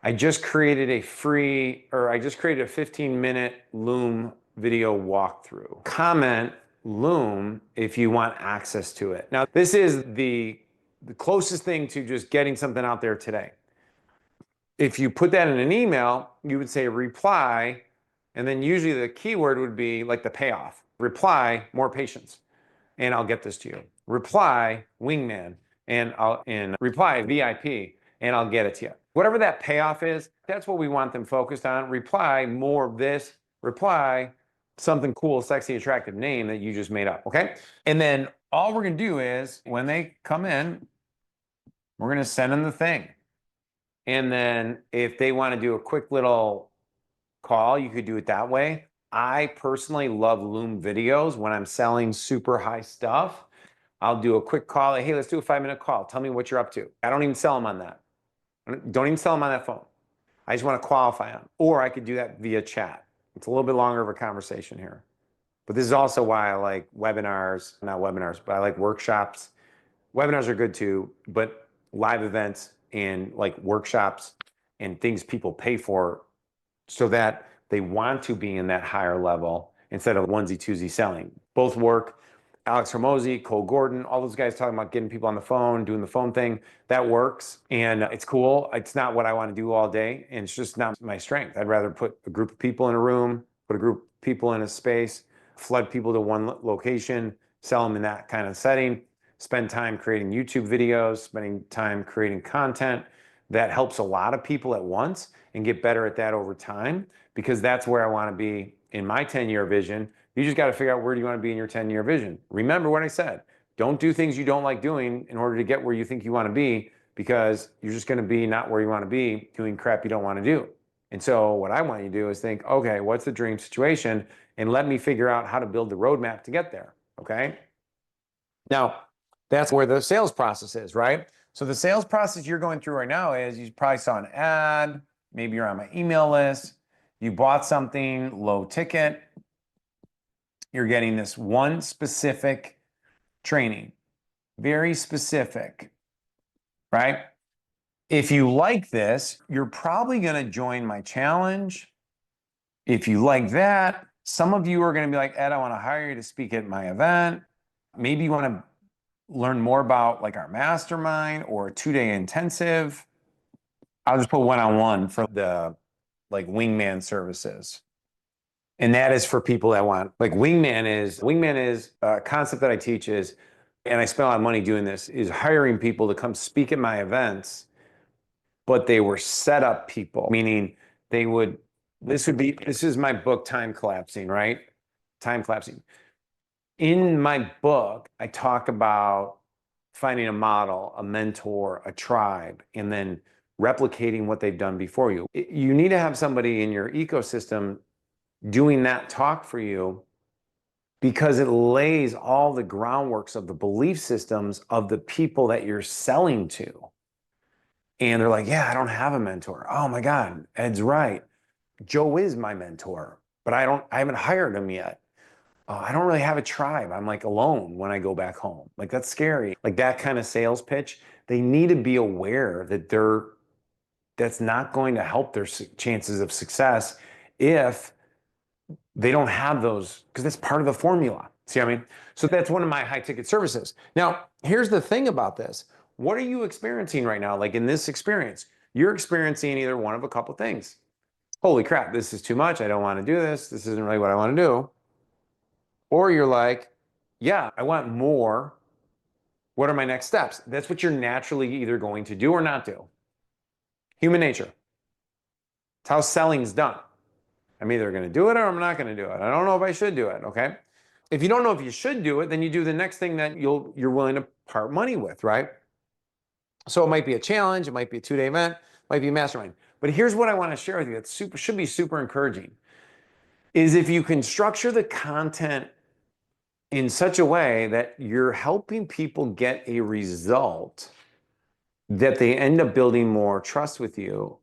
I just created a 15-minute Loom video walkthrough. Comment Loom if you want access to it. Now, this is the closest thing to just getting something out there today. If you put that in an email, you would say reply, and then usually the keyword would be like the payoff. Reply, more patience, and I'll get this to you. Reply, wingman, and reply, VIP, and I'll get it to you. Whatever that payoff is, that's what we want them focused on. Reply, more of this. Reply, something cool, sexy, attractive name that you just made up, okay? And then all we're gonna do is, when they come in, we're gonna send them the thing. And then if they wanna do a quick little call, you could do it that way. I personally love Loom videos when I'm selling super high stuff. I'll do a quick call. Hey, let's do a 5-minute call. Tell me what you're up to. I don't even sell them on that. Don't even sell them on that phone. I just want to qualify them. Or I could do that via chat. It's a little bit longer of a conversation here. But this is also why I like webinars, not webinars, but I like workshops. Webinars are good too, but live events and like workshops and things people pay for so that they want to be in that higher level instead of onesie twosie selling. Both work. Alex Hormozy, Cole Gordon, all those guys talking about getting people on the phone, doing the phone thing, that works. And it's cool. It's not what I want to do all day. And it's just not my strength. I'd rather put a group of people in a room, put a group of people in a space, flood people to one location, sell them in that kind of setting, spend time creating YouTube videos, spending time creating content that helps a lot of people at once and get better at that over time, because that's where I want to be in my 10-year vision. You just got to figure out where do you want to be in your 10-year vision. Remember what I said. Don't do things you don't like doing in order to get where you think you want to be, because you're just going to be not where you want to be doing crap you don't want to do. And so what I want you to do is think, okay, what's the dream situation? And let me figure out how to build the roadmap to get there, okay? Now, that's where the sales process is, right? So the sales process you're going through right now is you probably saw an ad, maybe you're on my email list, you bought something low ticket, you're getting this one specific training, very specific, right? If you like this, you're probably going to join my challenge. If you like that, some of you are going to be like, Ed, I want to hire you to speak at my event. Maybe you want to learn more about like our mastermind or a 2-day intensive. I'll just put one-on-one for the like wingman services. And that is for people that want, like wingman is a concept that I teach is, and I spend a lot of money doing this, is hiring people to come speak at my events, but they were set up people, meaning this is my book, Time Collapsing, right? Time Collapsing. In my book, I talk about finding a model, a mentor, a tribe, and then replicating what they've done before you. You need to have somebody in your ecosystem doing that talk for you because it lays all the groundworks of the belief systems of the people that you're selling to. And they're like, yeah, I don't have a mentor. Oh my God, Ed's right. Joe is my mentor, but I haven't hired him yet. I don't really have a tribe. I'm like alone when I go back home. Like that's scary. Like that kind of sales pitch, they need to be aware that that's not going to help their chances of success if they don't have those, because that's part of the formula. See what I mean? So that's one of my high ticket services. Now, here's the thing about this. What are you experiencing right now? Like in this experience, you're experiencing either one of a couple things. Holy crap, this is too much. I don't want to do this. This isn't really what I want to do. Or you're like, yeah, I want more. What are my next steps? That's what you're naturally either going to do or not do. Human nature. It's how selling's done. I'm either going to do it or I'm not going to do it. I don't know if I should do it, okay? If you don't know if you should do it, then you do the next thing that you're willing to part money with, right? So it might be a challenge, it might be a 2-day event, it might be a mastermind. But here's what I want to share with you that should be super encouraging is if you can structure the content in such a way that you're helping people get a result that they end up building more trust with you,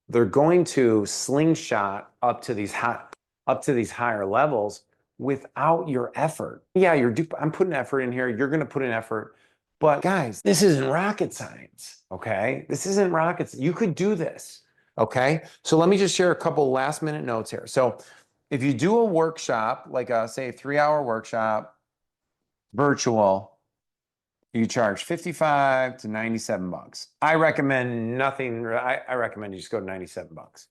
they're going to slingshot up to these higher levels without your effort. Yeah, I'm putting effort in here. You're going to put in effort. But guys, this isn't rocket science, okay? This isn't rockets. You could do this, okay? So let me just share a couple last minute notes here. So if you do a workshop, like say a 3-hour workshop, virtual, you charge 55 to 97 bucks. I recommend nothing. I recommend you just go to 97 bucks.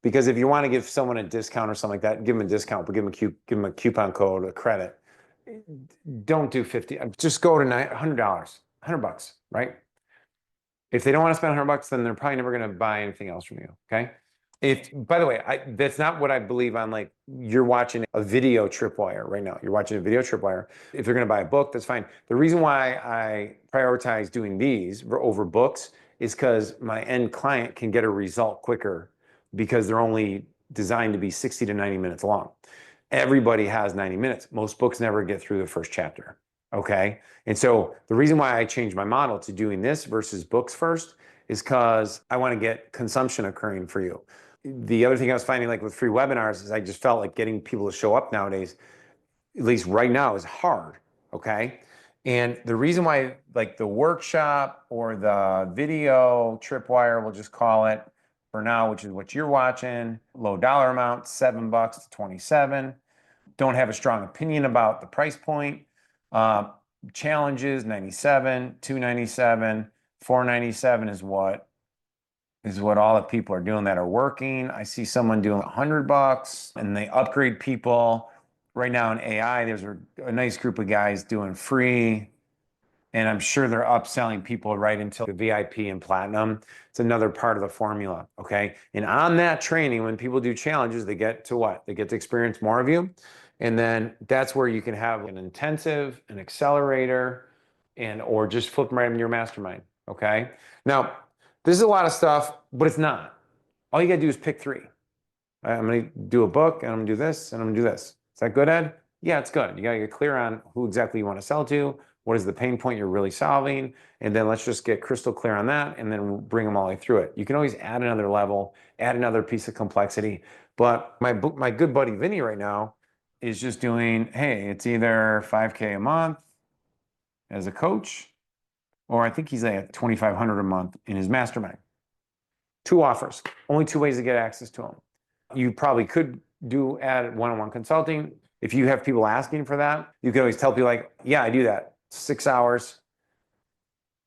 Because if you want to give someone a discount or something like that, give them a discount, but give them a coupon code, a credit. Don't do 50. Just go to $100, $100, right? If they don't want to spend $100, then they're probably never going to buy anything else from you. Okay. By the way, that's not what I believe on. Like you're watching a video tripwire right now. You're watching a video tripwire. If they're going to buy a book, that's fine. The reason why I prioritize doing these over books is because my end client can get a result quicker because they're only designed to be 60 to 90 minutes long. Everybody has 90 minutes. Most books never get through the first chapter. Okay. And so the reason why I changed my model to doing this versus books first is because I want to get consumption occurring for you. The other thing I was finding, like with free webinars, is I just felt like getting people to show up nowadays, at least right now, is hard. Okay. And the reason why, like the workshop or the video tripwire, we'll just call it for now, which is what you're watching, low dollar amount, $7 to 27. Don't have a strong opinion about the price point. Challenges 97, 297, 497 is what all the people are doing that are working. I see someone doing $100 and they upgrade people. Right now in AI, there's a nice group of guys doing free, and I'm sure they're upselling people right into the VIP and platinum. It's another part of the formula, okay? And on that training, when people do challenges, they get to what? They get to experience more of you. And then that's where you can have an intensive, an accelerator, or just flip them right in your mastermind, okay? Now, this is a lot of stuff, but it's not. All you gotta do is pick 3. I'm gonna do a book, and I'm gonna do this, and I'm gonna do this. Is that good, Ed? Yeah, it's good. You gotta get clear on who exactly you want to sell to, what is the pain point you're really solving, and then let's just get crystal clear on that, and then bring them all the way through it. You can always add another level, add another piece of complexity. But my good buddy Vinny right now is just doing, hey, it's either 5K a month as a coach, or I think he's at 2,500 a month in his mastermind. 2 offers, only 2 ways to get access to them. You probably could add one-on-one consulting. If you have people asking for that, you can always tell people like, yeah, I do that. 6 hours,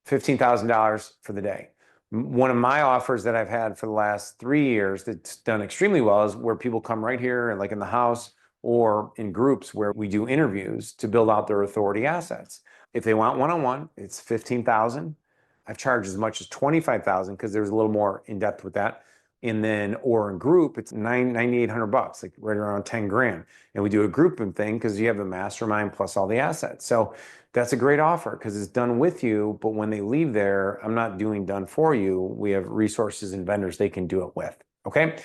$15,000 for the day. One of my offers that I've had for the last 3 years that's done extremely well is where people come right here and like in the house or in groups where we do interviews to build out their authority assets. If they want one-on-one, it's $15,000. I've charged as much as $25,000 because there's a little more in depth with that. And then, or in group, it's $9,800, like right around 10 grand. And we do a grouping thing because you have a mastermind plus all the assets. So that's a great offer because it's done with you. But when they leave there, I'm not doing done for you. We have resources and vendors they can do it with. Okay.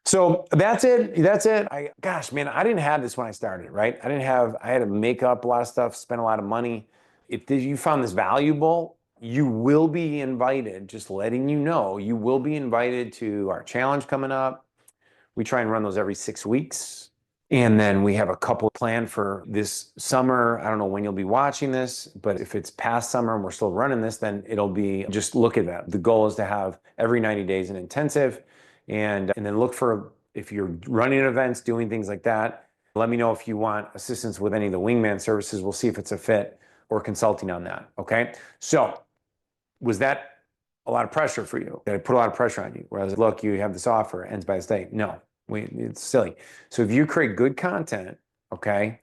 So that's it. That's it. Gosh, man, I didn't have this when I started, right? I had to make up a lot of stuff, spend a lot of money. If you found this valuable, you will be invited, just letting you know, you will be invited to our challenge coming up. We try and run those every 6 weeks. And then we have a couple planned for this summer. I don't know when you'll be watching this, but if it's past summer and we're still running this, then it'll be just look at that. The goal is to have every 90 days an intensive and then look for if you're running events, doing things like that. Let me know if you want assistance with any of the wingman services. We'll see if it's a fit or consulting on that. Okay. So was that a lot of pressure for you? Did I put a lot of pressure on you? Whereas, look, you have this offer, ends by this date. No, it's silly. So if you create good content, okay,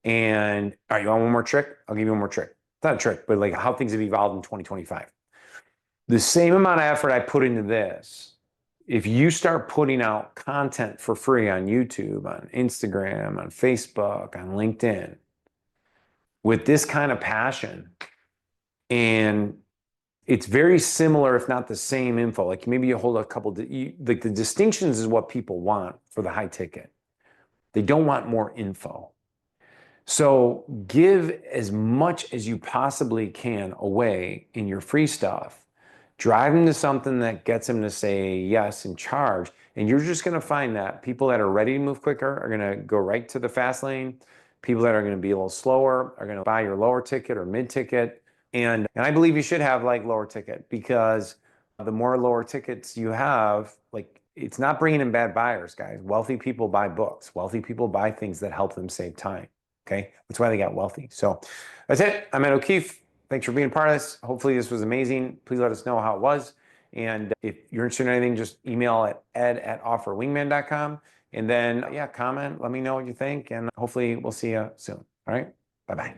and all right, you want one more trick? I'll give you one more trick. It's not a trick, but like how things have evolved in 2025. The same amount of effort I put into this, if you start putting out content for free on YouTube, on Instagram, on Facebook, on LinkedIn, with this kind of passion, and it's very similar, if not the same info. Like maybe you hold a couple, like the distinctions is what people want for the high ticket. They don't want more info. So give as much as you possibly can away in your free stuff. Drive them to something that gets them to say yes and charge. And you're just going to find that people that are ready to move quicker are going to go right to the fast lane. People that are going to be a little slower are going to buy your lower ticket or mid ticket. And I believe you should have like lower ticket because the more lower tickets you have, like it's not bringing in bad buyers, guys. Wealthy people buy books. Wealthy people buy things that help them save time. Okay. That's why they got wealthy. So that's it. I'm Ed O'Keefe. Thanks for being a part of this. Hopefully this was amazing. Please let us know how it was. And if you're interested in anything, just email at ed@offerwingman.com. And then, yeah, comment. Let me know what you think. And hopefully we'll see you soon. All right. Bye-bye.